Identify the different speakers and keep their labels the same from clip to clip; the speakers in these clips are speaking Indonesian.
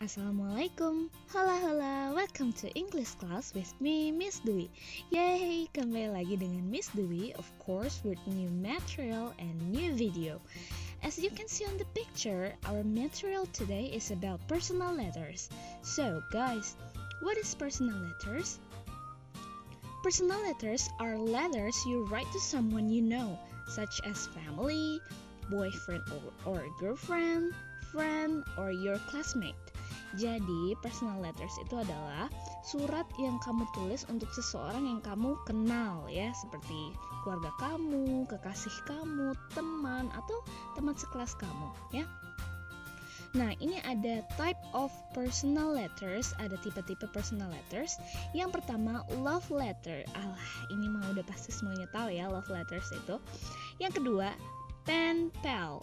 Speaker 1: Assalamualaikum, halo, welcome to English class with me, Miss Dwi. Yay, kembali lagi dengan Miss Dwi, of course with new material and new video. As you can see on the picture, our material today is about personal letters. So guys, what is personal letters? Personal letters are letters you write to someone you know, such as family, boyfriend or girlfriend, friend, or your classmate. Jadi, personal letters itu adalah surat yang kamu tulis untuk seseorang yang kamu kenal ya, seperti keluarga kamu, kekasih kamu, teman, atau teman sekelas kamu ya. Nah, ini ada type of personal letters, ada tipe-tipe personal letters. Yang pertama, love letter. Ini mah udah pasti semuanya tahu ya, love letters itu. Yang kedua, pen pal.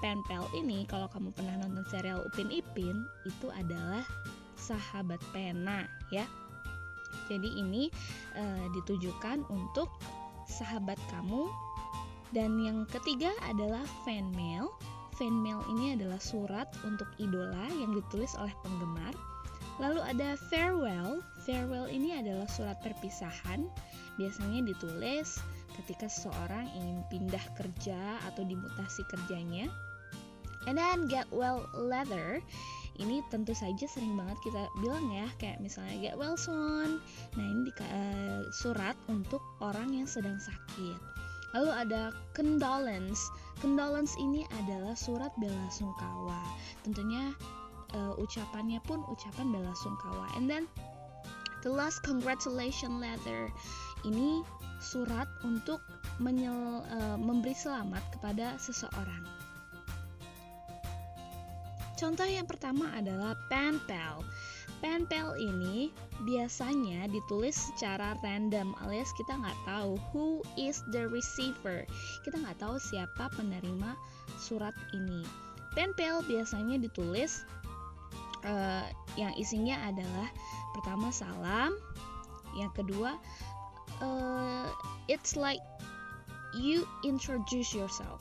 Speaker 1: Pen pal ini kalau kamu pernah nonton serial Upin Ipin, itu adalah sahabat pena ya. Jadi ini ditujukan untuk sahabat kamu. Dan yang ketiga adalah fan mail. Fan mail ini adalah surat untuk idola yang ditulis oleh penggemar. Lalu ada farewell. Farewell ini adalah surat perpisahan. Biasanya ditulis ketika seseorang ingin pindah kerja atau dimutasi kerjanya. And then get well letter. Ini tentu saja sering banget kita bilang ya, kayak misalnya get well soon. Nah, ini surat untuk orang yang sedang sakit. Lalu ada condolence. Condolence ini adalah surat belasungkawa. Tentunya ucapannya pun ucapan belasungkawa. And then the last congratulation letter. Ini surat untuk memberi selamat kepada seseorang. Contoh yang pertama adalah pen pal. Pen pal ini biasanya ditulis secara random, alias kita nggak tahu who is the receiver. Kita nggak tahu siapa penerima surat ini. Pen pal biasanya ditulis yang isinya adalah pertama salam, yang kedua it's like you introduce yourself.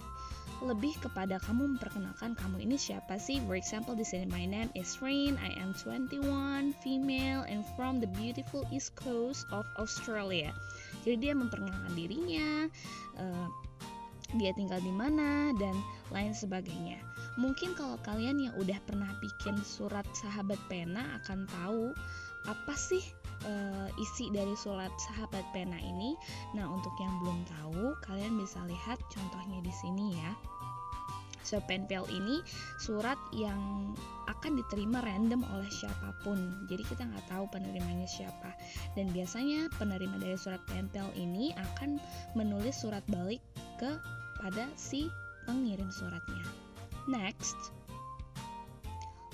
Speaker 1: Lebih kepada kamu memperkenalkan kamu ini siapa sih. For example, di sini my name is Rain, I am 21, female, and from the beautiful east coast of Australia. Jadi dia memperkenalkan dirinya, dia tinggal di mana, dan lain sebagainya. Mungkin kalau kalian yang udah pernah bikin surat sahabat pena akan tahu apa sih isi dari surat sahabat pena ini. Nah, untuk yang belum tahu, kalian bisa lihat contohnya di sini ya. So, pen pal ini surat yang akan diterima random oleh siapapun. Jadi kita nggak tahu penerimanya siapa. Dan biasanya penerima dari surat pen pal ini akan menulis surat balik kepada si pengirim suratnya. Next,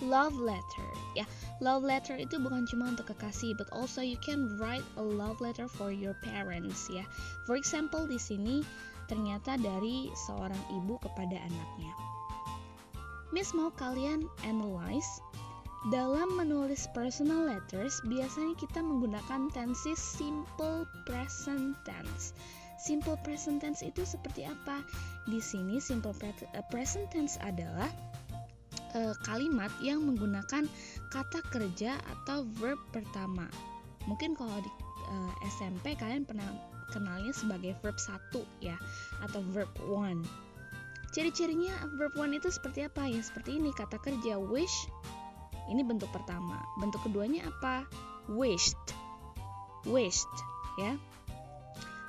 Speaker 1: love letter. Ya, love letter itu bukan cuma untuk kekasih, but also you can write a love letter for your parents ya. For example, di sini ternyata dari seorang ibu kepada anaknya. Miss mau kalian analyze. Dalam menulis personal letters, biasanya kita menggunakan tenses simple present tense. Simple present tense itu seperti apa? Di sini simple present tense adalah kalimat yang menggunakan kata kerja atau verb pertama. Mungkin kalau di SMP kalian pernah kenalnya sebagai verb 1 ya, atau verb 1. Ciri-cirinya verb 1 itu seperti apa? Ya seperti ini, kata kerja wish. Ini bentuk pertama. Bentuk keduanya apa? Wished ya.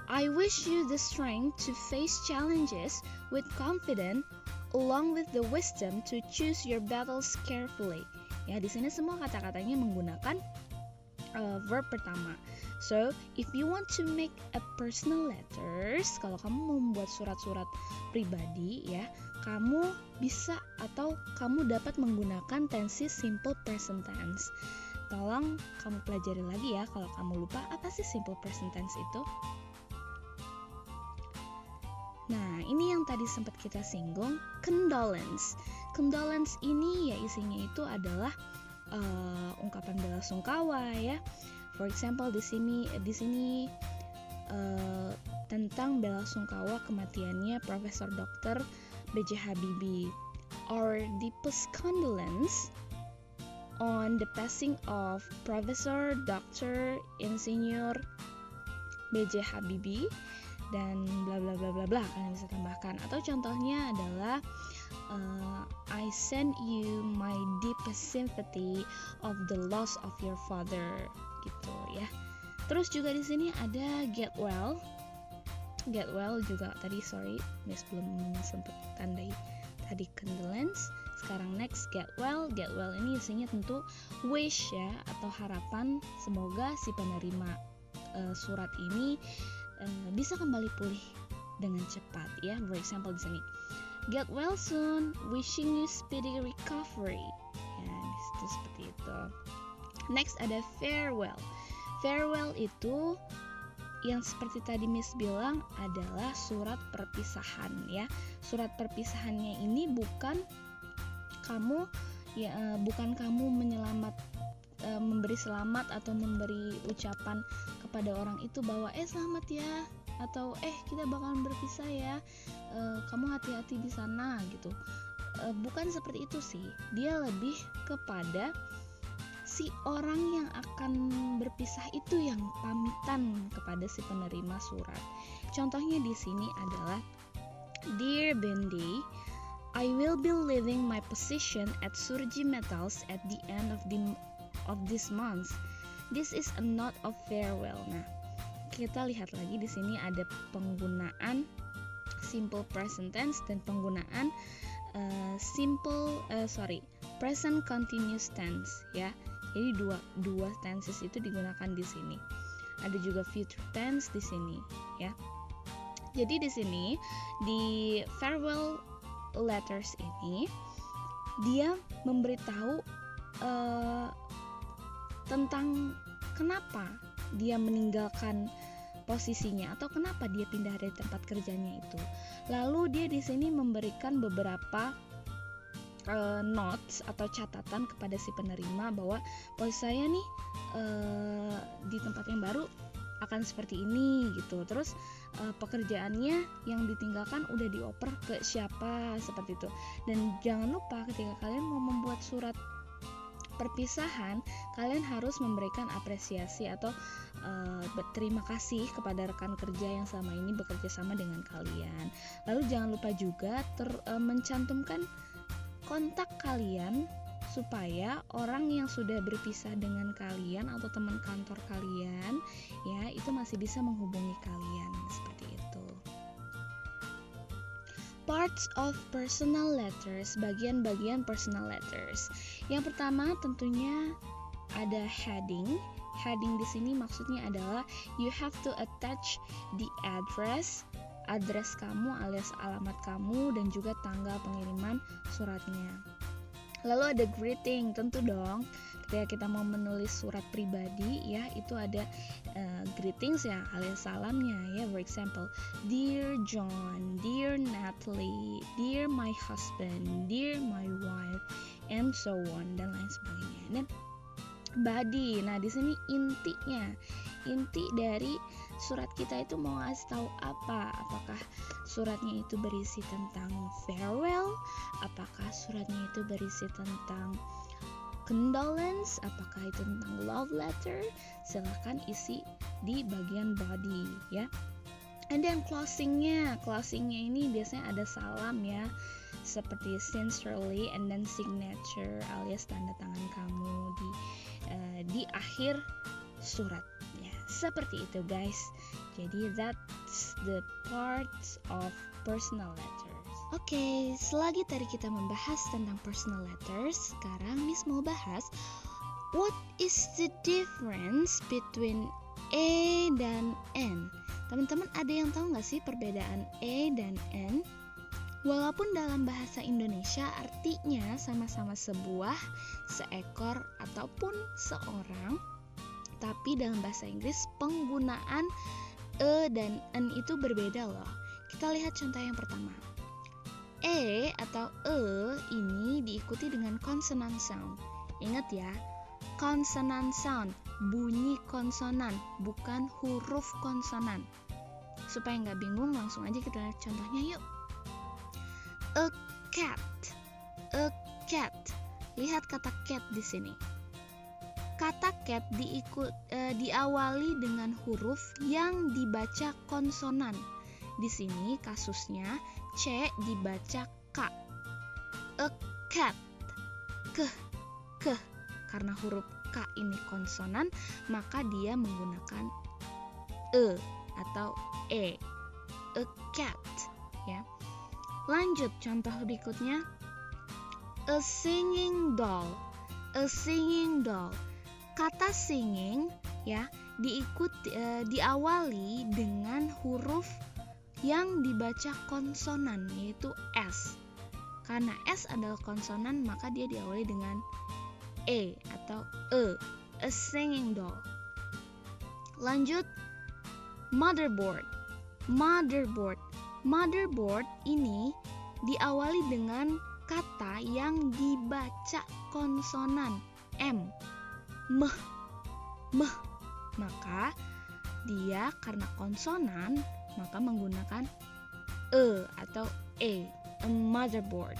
Speaker 1: I wish you the strength to face challenges with confidence, along with the wisdom to choose your battles carefully. Ya, di sini semua kata-katanya menggunakan verb pertama. So, if you want to make a personal letters, kalau kamu mau membuat surat-surat pribadi ya, kamu bisa atau kamu dapat menggunakan tenses simple present tense. Tolong kamu pelajari lagi ya kalau kamu lupa apa sih simple present tense itu. Nah, ini yang tadi sempat kita singgung, condolence. Condolence ini ya isinya itu adalah ungkapan belasungkawa ya. For example, di sini tentang belasungkawa kematiannya Profesor Dr. B.J. Habibie. Our deepest condolence on the passing of Profesor Dr. Insinyur B.J. Habibie dan bla bla bla bla bla, kalian bisa tambahkan. Atau contohnya adalah I send you my deepest sympathy of the loss of your father, gitu ya. Terus juga di sini ada get well juga tadi, sorry Miss belum sempat tandai tadi condolence. Sekarang next get well ini isinya tentu wish ya, atau harapan semoga si penerima surat ini bisa kembali pulih dengan cepat ya. For example di sini, get well soon, wishing you speedy recovery. Ya, itu seperti itu. Next ada farewell. Farewell itu yang seperti tadi Miss bilang adalah surat perpisahan ya. Surat perpisahannya ini bukan kamu memberi selamat atau memberi ucapan kepada orang itu bahwa selamat ya, atau kita bakalan berpisah ya, kamu hati-hati di sana gitu. Bukan seperti itu sih. Dia lebih kepada si orang yang akan berpisah itu yang pamitan kepada si penerima surat. Contohnya di sini adalah, Dear Bendy, I will be leaving my position at Surgi Metals at the end of this month. This is a note of farewell. Nah, kita lihat lagi di sini ada penggunaan simple present tense dan penggunaan present continuous tense ya. Jadi dua tenses itu digunakan di sini. Ada juga future tense di sini ya. Jadi di sini di farewell letters ini dia memberitahu tentang kenapa dia meninggalkan posisinya atau kenapa dia pindah dari tempat kerjanya itu. Lalu dia di sini memberikan beberapa notes atau catatan kepada si penerima bahwa posisi saya nih di tempat yang baru akan seperti ini gitu. Terus pekerjaannya yang ditinggalkan udah dioper ke siapa, seperti itu. Dan jangan lupa ketika kalian mau membuat surat perpisahan, kalian harus memberikan apresiasi atau berterima kasih kepada rekan kerja yang selama ini bekerja sama dengan kalian. Lalu jangan lupa juga mencantumkan kontak kalian supaya orang yang sudah berpisah dengan kalian atau teman kantor kalian ya itu masih bisa menghubungi kalian, seperti itu. Parts of personal letters, bagian-bagian personal letters. Yang pertama tentunya ada heading. Heading di sini maksudnya adalah you have to attach the address kamu alias alamat kamu dan juga tanggal pengiriman suratnya. Lalu ada greeting, tentu dong ketika kita mau menulis surat pribadi ya itu ada greetings ya alias salamnya ya. For example, Dear John, Dear Natalie, Dear my husband, Dear my wife, and so on dan lain sebagainya. Dan body, nah di sini inti dari surat kita itu mau ngasih tahu apa? Apakah suratnya itu berisi tentang farewell? Apakah suratnya itu berisi tentang condolence? Apakah itu tentang love letter? Silahkan isi di bagian body ya. And then closingnya ini biasanya ada salam ya, seperti sincerely and then signature alias tanda tangan kamu di akhir surat ya. Seperti itu guys. Jadi that's the parts of personal letters. Oke, selagi tadi kita membahas tentang personal letters, sekarang Miss mau bahas what is the difference between A dan N. Teman-teman ada yang tahu nggak sih perbedaan E dan N? Walaupun dalam bahasa Indonesia artinya sama-sama sebuah, seekor, ataupun seorang, tapi dalam bahasa Inggris penggunaan E dan N itu berbeda loh. Kita lihat contoh yang pertama. E atau E ini diikuti dengan consonant sound. Ingat ya, consonant sound, bunyi konsonan, bukan huruf konsonan. Supaya nggak bingung, langsung aja kita lihat contohnya yuk. A cat. Lihat kata cat di sini. kata cat diawali dengan huruf yang dibaca konsonan. Di sini kasusnya C dibaca K. A cat. Ke. Karena huruf K ini konsonan, maka dia menggunakan E atau E. A cat, ya. Lanjut contoh berikutnya. A singing doll. A singing doll. Kata singing, ya, diawali dengan huruf yang dibaca konsonan, yaitu S. Karena S adalah konsonan, maka dia diawali dengan E atau E. A singing doll. Lanjut, motherboard. Motherboard. Motherboard ini diawali dengan kata yang dibaca konsonan M. Meh. Maka dia karena konsonan, maka menggunakan E atau E. A motherboard.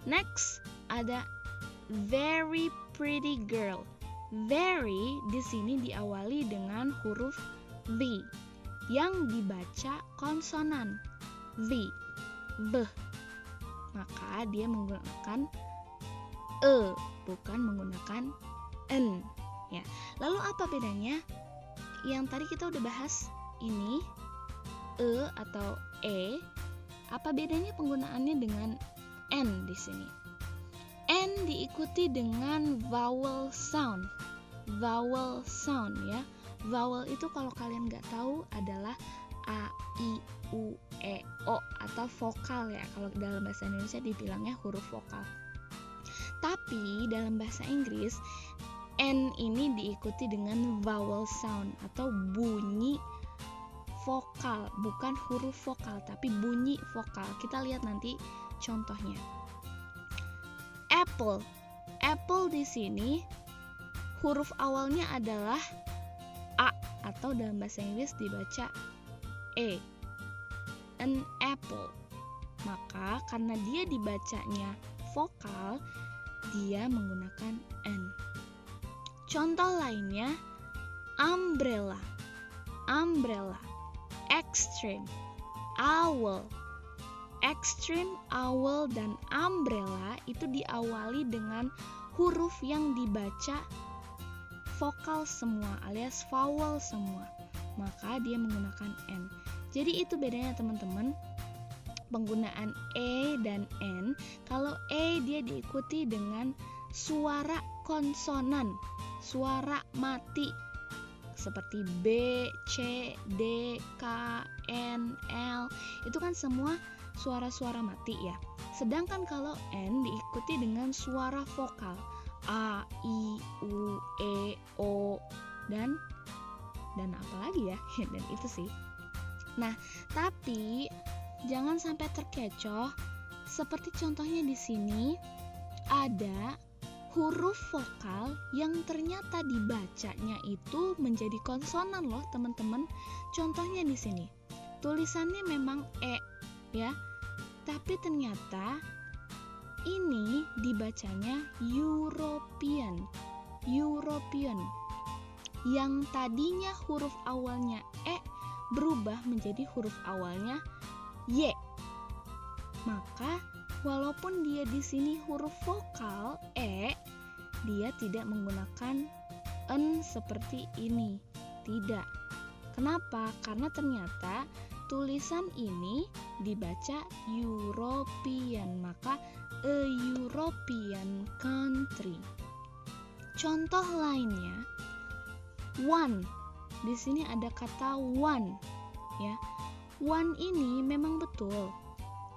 Speaker 1: Next ada very pretty girl. Very di sini diawali dengan huruf V yang dibaca konsonan V. B. Maka dia menggunakan E, bukan menggunakan N, ya. Lalu apa bedanya? Yang tadi kita udah bahas ini E atau E. Apa bedanya penggunaannya dengan N di sini? N diikuti dengan vowel sound. Vowel sound, ya. Vowel itu kalau kalian nggak tahu adalah A, I, U, E, O atau vokal, ya. Kalau dalam bahasa Indonesia dibilangnya huruf vokal. Tapi dalam bahasa Inggris N ini diikuti dengan vowel sound atau bunyi vokal, bukan huruf vokal tapi bunyi vokal. Kita lihat nanti contohnya. Apple. Apple di sini huruf awalnya adalah A atau dalam bahasa Inggris dibaca E. An apple. Maka karena dia dibacanya vokal, dia menggunakan N. Contoh lainnya, umbrella. Umbrella. Extreme. Owl. Extreme, owl, dan umbrella itu diawali dengan huruf yang dibaca vokal semua alias vowel semua. Maka dia menggunakan N. Jadi itu bedanya teman-teman. Penggunaan E dan N. Kalau E dia diikuti dengan suara konsonan, suara mati seperti B, C, D, K, N, L. Itu kan semua suara-suara mati, ya. Sedangkan kalau N diikuti dengan suara vokal A, I, U, E, O dan apa lagi ya? Dan itu sih. Nah, tapi jangan sampai terkecoh. Seperti contohnya di sini ada huruf vokal yang ternyata dibacanya itu menjadi konsonan loh, teman-teman. Contohnya di sini. Tulisannya memang E, ya. Tapi ternyata ini dibacanya European. European. Yang tadinya huruf awalnya E berubah menjadi huruf awalnya Y. Maka walaupun dia di sini huruf vokal E, dia tidak menggunakan N seperti ini. Tidak. Kenapa? Karena ternyata tulisan ini dibaca European, maka a European country. Contoh lainnya, one. Di sini ada kata one, ya. One ini memang betul.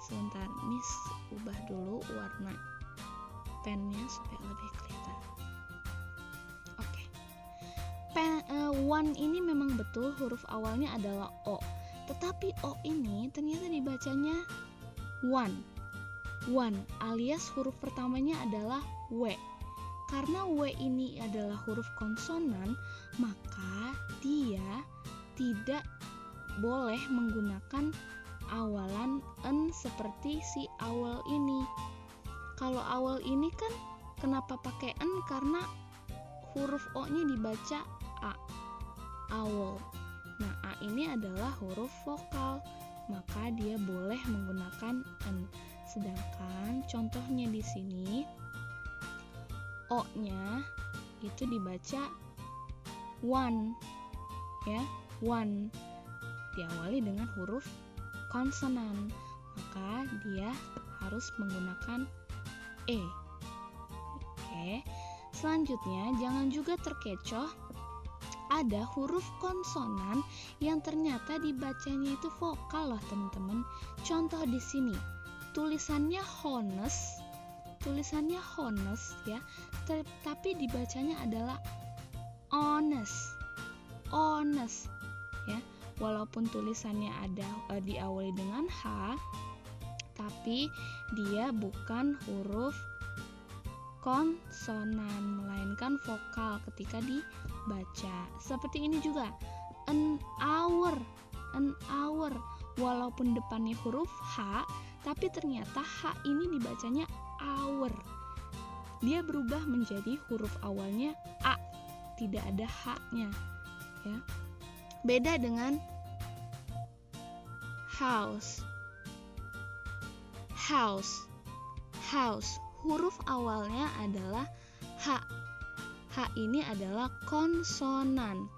Speaker 1: Sebentar, Miss ubah dulu warna pennya supaya lebih kelihatan. Oke. One ini memang betul huruf awalnya adalah O. Tetapi O ini ternyata dibacanya one. One alias huruf pertamanya adalah W. Karena W ini adalah huruf konsonan, maka dia tidak boleh menggunakan awalan N seperti si awal ini. Kalau awal ini kan Kenapa pakai N? Karena huruf O-nya dibaca A, owl. Nah, A ini adalah huruf vokal, maka dia boleh menggunakan N. Sedangkan contohnya di sini O-nya itu dibaca one, ya, one. Diawali dengan huruf konsonan, maka dia harus menggunakan E. Oke. Selanjutnya, jangan juga terkecoh ada huruf konsonan yang ternyata dibacanya itu vokal loh, teman-teman. Contoh di sini, tulisannya honest ya, tapi dibacanya adalah honest ya. Walaupun tulisannya ada diawali dengan H, tapi dia bukan huruf konsonan, melainkan vokal ketika dibaca. Seperti ini juga, an hour. Walaupun depannya huruf H, tapi ternyata H ini dibacanya hour. Dia berubah menjadi huruf awalnya A, tidak ada H-nya, ya. Beda dengan house. Huruf awalnya adalah H. H ini adalah konsonan,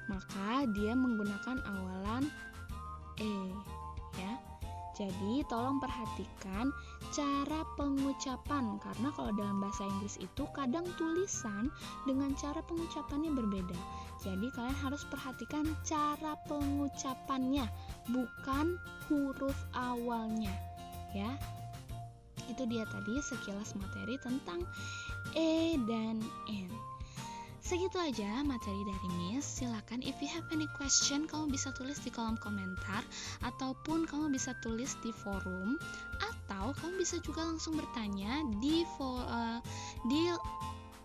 Speaker 1: maka dia menggunakan awalan E, ya. Jadi tolong perhatikan cara pengucapan, karena kalau dalam bahasa Inggris itu kadang tulisan dengan cara pengucapannya berbeda. Jadi kalian harus perhatikan cara pengucapannya, bukan huruf awalnya, ya. Itu dia tadi sekilas materi tentang E dan N. Segitu aja materi dari Miss. Silakan if you have any question, kamu bisa tulis di kolom komentar, ataupun kamu bisa tulis di forum, atau kamu bisa juga langsung bertanya di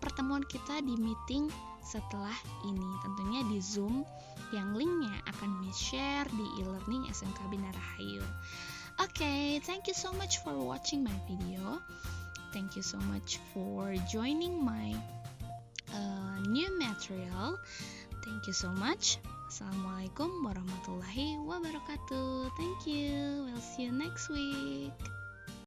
Speaker 1: pertemuan kita di meeting setelah ini, tentunya di Zoom yang linknya akan Miss share di e-learning SMK Bina Rahayu. Okay, thank you so much for watching my video. Thank you so much for joining my new material. Thank you so much. Assalamualaikum warahmatullahi wabarakatuh. Thank you. We'll see you next week.